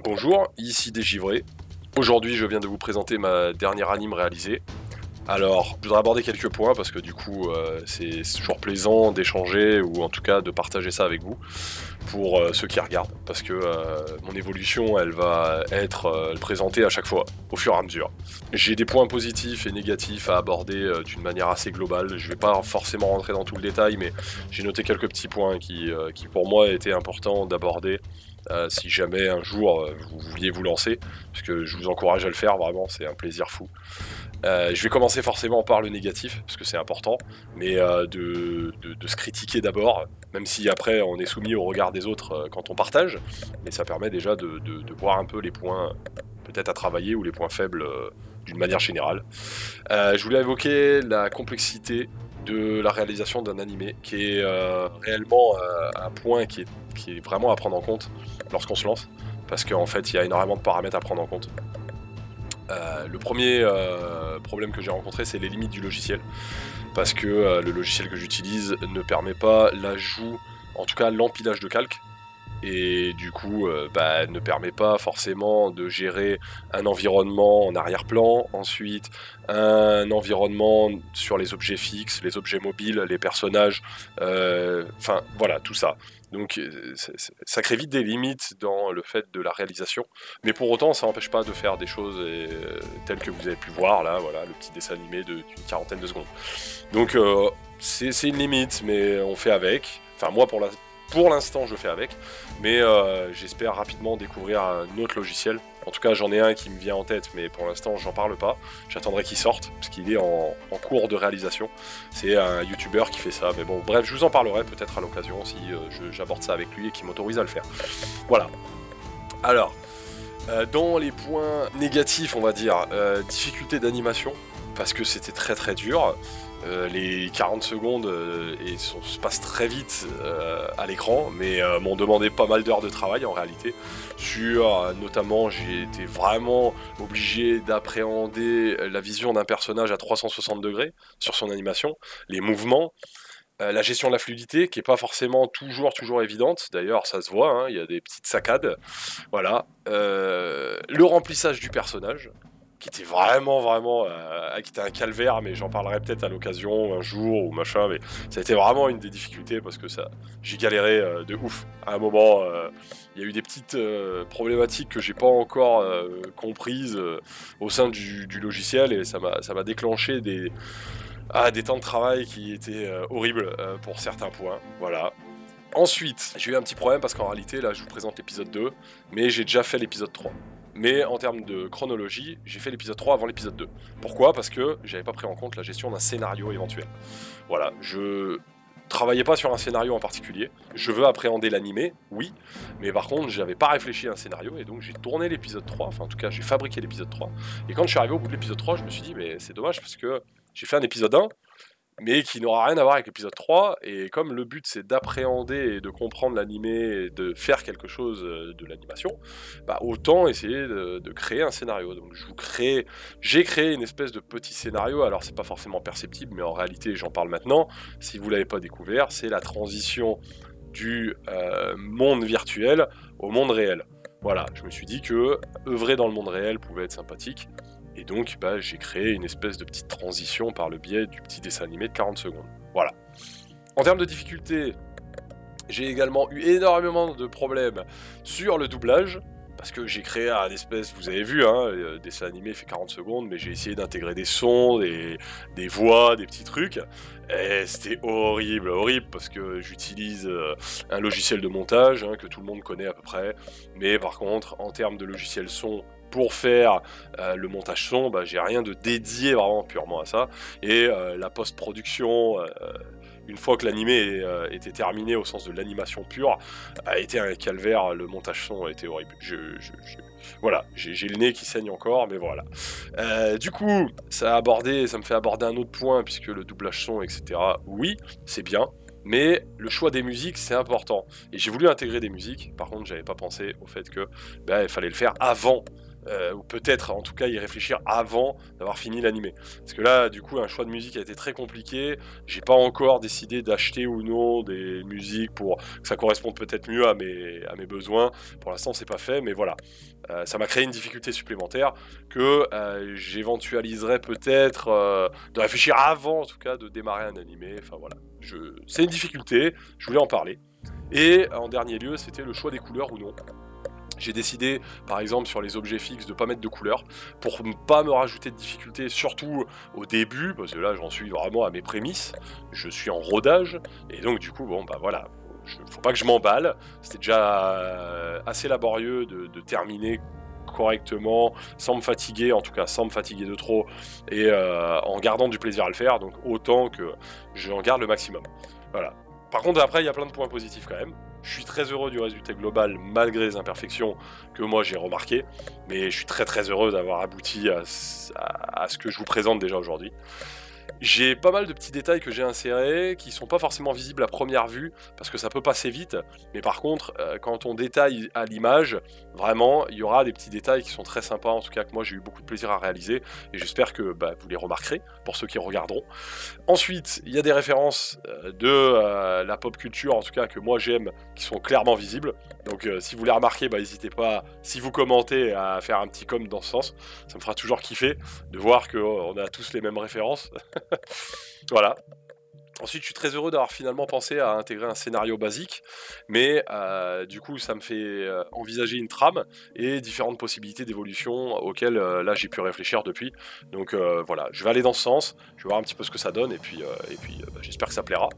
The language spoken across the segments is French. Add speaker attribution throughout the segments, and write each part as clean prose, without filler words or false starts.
Speaker 1: Bonjour, ici Dégivré. Aujourd'hui, je viens de vous présenter ma dernière anime réalisée. Alors, je voudrais aborder quelques points parce que du coup, c'est toujours plaisant d'échanger ou en tout cas de partager ça avec vous pour ceux qui regardent. Parce que mon évolution, elle va être présentée à chaque fois, au fur et à mesure. J'ai des points positifs et négatifs à aborder d'une manière assez globale. Je vais pas forcément rentrer dans tout le détail, mais j'ai noté quelques petits points qui pour moi étaient importants d'aborder. Si jamais un jour vous vouliez vous lancer, parce que je vous encourage à le faire, vraiment, c'est un plaisir fou. Je vais commencer forcément par le négatif, parce que c'est important, mais de se critiquer d'abord, même si après on est soumis au regard des autres quand on partage, mais ça permet déjà de voir un peu les points peut-être à travailler ou les points faibles d'une manière générale. Je voulais évoquer la complexité de la réalisation d'un animé, qui est réellement un point qui est vraiment à prendre en compte lorsqu'on se lance, parce qu'en fait il y a énormément de paramètres à prendre en compte. Le premier problème que j'ai rencontré, c'est les limites du logiciel, parce que le logiciel que j'utilise ne permet pas l'ajout, en tout cas l'empilage de calques, et du coup ne permet pas forcément de gérer un environnement en arrière-plan, ensuite un environnement sur les objets fixes, les objets mobiles, les personnages, enfin voilà, tout ça. Donc ça crée vite des limites dans le fait de la réalisation, mais pour autant ça n'empêche pas de faire des choses telles que vous avez pu voir là, voilà, le petit dessin animé d'une quarantaine de secondes. Donc c'est une limite, mais on fait avec. Enfin moi pour l'instant je fais avec, mais j'espère rapidement découvrir un autre logiciel. En tout cas j'en ai un qui me vient en tête, mais pour l'instant j'en parle pas. J'attendrai qu'il sorte, parce qu'il est en cours de réalisation. C'est un youtubeur qui fait ça, mais bon bref, je vous en parlerai peut-être à l'occasion si j'aborde ça avec lui et qu'il m'autorise à le faire. Voilà. Alors, dans les points négatifs on va dire, difficulté d'animation, parce que c'était très très dur. Les 40 secondes se passent très vite à l'écran, mais m'ont demandé pas mal d'heures de travail en réalité. Notamment, j'ai été vraiment obligé d'appréhender la vision d'un personnage à 360 degrés sur son animation, les mouvements, la gestion de la fluidité qui est pas forcément toujours évidente. D'ailleurs, ça se voit, hein, il y a des petites saccades. Voilà. Le remplissage du personnage, qui était vraiment, qui était un calvaire, mais j'en parlerai peut-être à l'occasion un jour ou machin, mais ça a été vraiment une des difficultés parce que j'ai galéré de ouf. À un moment, il y a eu des petites problématiques que j'ai pas encore comprises au sein du logiciel, et ça m'a déclenché des temps de travail qui étaient horribles pour certains points. Voilà. Ensuite, j'ai eu un petit problème parce qu'en réalité, là, je vous présente l'épisode 2, mais j'ai déjà fait l'épisode 3. Mais en termes de chronologie, j'ai fait l'épisode 3 avant l'épisode 2. Pourquoi ? Parce que j'avais pas pris en compte la gestion d'un scénario éventuel. Voilà, je travaillais pas sur un scénario en particulier. Je veux appréhender l'animé, oui, mais par contre, j'avais pas réfléchi à un scénario, et donc j'ai tourné l'épisode 3, enfin en tout cas, j'ai fabriqué l'épisode 3. Et quand je suis arrivé au bout de l'épisode 3, je me suis dit, mais c'est dommage parce que j'ai fait un épisode 1, mais qui n'aura rien à voir avec l'épisode 3, et comme le but c'est d'appréhender et de comprendre l'animé et de faire quelque chose de l'animation, bah autant essayer de créer un scénario. Donc j'ai créé une espèce de petit scénario, alors c'est pas forcément perceptible, mais en réalité j'en parle maintenant, si vous l'avez pas découvert, c'est la transition du monde virtuel au monde réel. Voilà, je me suis dit que œuvrer dans le monde réel pouvait être sympathique, et donc j'ai créé une espèce de petite transition par le biais du petit dessin animé de 40 secondes. Voilà. En termes de difficulté, j'ai également eu énormément de problèmes sur le doublage, parce que j'ai créé un espèce, vous avez vu, hein, le dessin animé fait 40 secondes, mais j'ai essayé d'intégrer des sons, des voix, des petits trucs, et c'était horrible, parce que j'utilise un logiciel de montage, hein, que tout le monde connaît à peu près, mais par contre, en termes de logiciel son, pour faire le montage son, j'ai rien de dédié vraiment purement à ça, et la post-production, une fois que l'animé était terminé au sens de l'animation pure, a été un calvaire. Le montage son a été horrible. Voilà, j'ai le nez qui saigne encore, mais voilà. Du coup, ça me fait aborder un autre point, puisque le doublage son, etc., oui, c'est bien, mais le choix des musiques, c'est important. Et j'ai voulu intégrer des musiques, par contre, j'avais pas pensé au fait que il fallait le faire avant ou peut-être en tout cas y réfléchir avant d'avoir fini l'animé. Parce que là, du coup, un choix de musique a été très compliqué. J'ai pas encore décidé d'acheter ou non des musiques pour que ça corresponde peut-être mieux à mes besoins. Pour l'instant, c'est pas fait, mais voilà. Ça m'a créé une difficulté supplémentaire que j'éventualiserai peut-être de réfléchir avant, en tout cas, de démarrer un animé. Enfin voilà, c'est une difficulté, je voulais en parler. Et en dernier lieu, c'était le choix des couleurs ou non. J'ai décidé, par exemple, sur les objets fixes, de ne pas mettre de couleurs, pour ne pas me rajouter de difficultés, surtout au début, parce que là, j'en suis vraiment à mes prémices, je suis en rodage, et donc, du coup, bon, bah voilà, faut pas que je m'emballe, c'était déjà assez laborieux de terminer correctement, sans me fatiguer, en tout cas sans me fatiguer de trop, et en gardant du plaisir à le faire, donc autant que j'en garde le maximum. Voilà. Par contre, après, il y a plein de points positifs quand même. Je suis très heureux du résultat global, malgré les imperfections que moi j'ai remarquées, mais je suis très heureux d'avoir abouti à ce que je vous présente déjà aujourd'hui. J'ai pas mal de petits détails que j'ai insérés qui sont pas forcément visibles à première vue parce que ça peut passer vite, mais par contre, quand on détaille à l'image, vraiment, il y aura des petits détails qui sont très sympas, en tout cas que moi j'ai eu beaucoup de plaisir à réaliser et j'espère que vous les remarquerez pour ceux qui regarderont. Ensuite, il y a des références de la pop culture, en tout cas que moi j'aime, qui sont clairement visibles. Donc si vous les remarquez, n'hésitez pas, si vous commentez, à faire un petit com dans ce sens. Ça me fera toujours kiffer de voir qu'on a tous les mêmes références. Voilà. Ensuite, je suis très heureux d'avoir finalement pensé à intégrer un scénario basique, mais du coup, ça me fait envisager une trame et différentes possibilités d'évolution auxquelles là j'ai pu réfléchir depuis. Donc voilà, je vais aller dans ce sens, je vais voir un petit peu ce que ça donne et puis j'espère que ça plaira.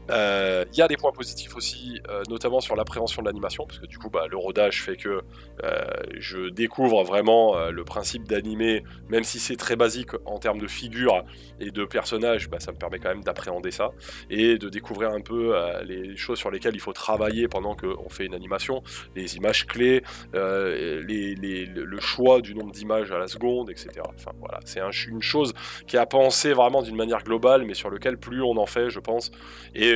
Speaker 1: Il y a des points positifs aussi, notamment sur l'appréhension de l'animation, parce que du coup le rodage fait que je découvre vraiment le principe d'animer, même si c'est très basique en termes de figures et de personnages, ça me permet quand même d'appréhender ça, et de découvrir un peu les choses sur lesquelles il faut travailler pendant qu'on fait une animation, les images clés, le choix du nombre d'images à la seconde, etc. Enfin voilà, c'est une chose qui est à penser vraiment d'une manière globale, mais sur lequel plus on en fait, je pense, et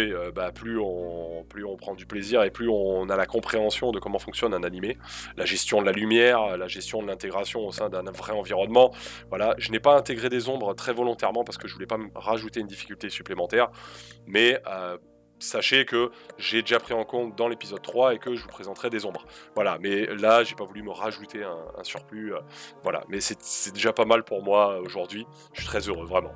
Speaker 1: plus on prend du plaisir et plus on a la compréhension de comment fonctionne un animé, la gestion de la lumière, la gestion de l'intégration au sein d'un vrai environnement. Voilà, je n'ai pas intégré des ombres très volontairement parce que je voulais pas me rajouter une difficulté supplémentaire, mais sachez que j'ai déjà pris en compte dans l'épisode 3 et que je vous présenterai des ombres. Voilà, mais là, j'ai pas voulu me rajouter un surplus. Voilà, mais c'est déjà pas mal pour moi aujourd'hui. Je suis très heureux, vraiment.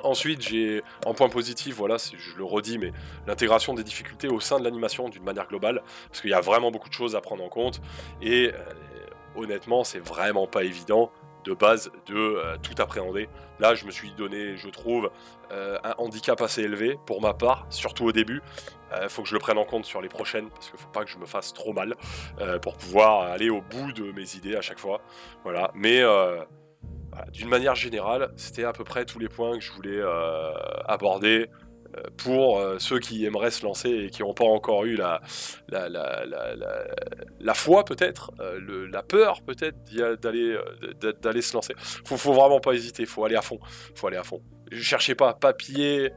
Speaker 1: Ensuite, j'ai un point positif, voilà, je le redis, mais l'intégration des difficultés au sein de l'animation d'une manière globale, parce qu'il y a vraiment beaucoup de choses à prendre en compte, et honnêtement, c'est vraiment pas évident de base de tout appréhender. Là, je me suis donné, je trouve, un handicap assez élevé pour ma part, surtout au début. Faut que je le prenne en compte sur les prochaines, parce qu'il faut pas que je me fasse trop mal pour pouvoir aller au bout de mes idées à chaque fois. Voilà, mais voilà, d'une manière générale, c'était à peu près tous les points que je voulais aborder pour ceux qui aimeraient se lancer et qui n'ont pas encore eu la foi peut-être, la peur peut-être d'aller se lancer. Faut vraiment pas hésiter, faut aller à fond. Cherchez pas papier,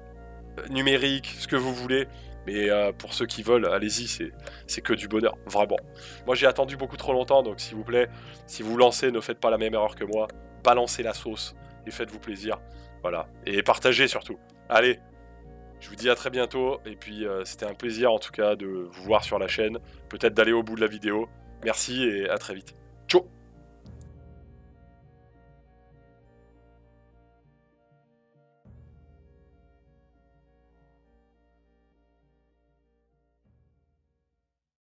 Speaker 1: numérique, ce que vous voulez. Mais pour ceux qui veulent, allez-y, c'est que du bonheur, vraiment. Moi j'ai attendu beaucoup trop longtemps, donc s'il vous plaît, si vous lancez, ne faites pas la même erreur que moi. Balancez la sauce et faites-vous plaisir. Voilà. Et partagez surtout. Allez, je vous dis à très bientôt. Et puis c'était un plaisir en tout cas de vous voir sur la chaîne. Peut-être d'aller au bout de la vidéo. Merci et à très vite.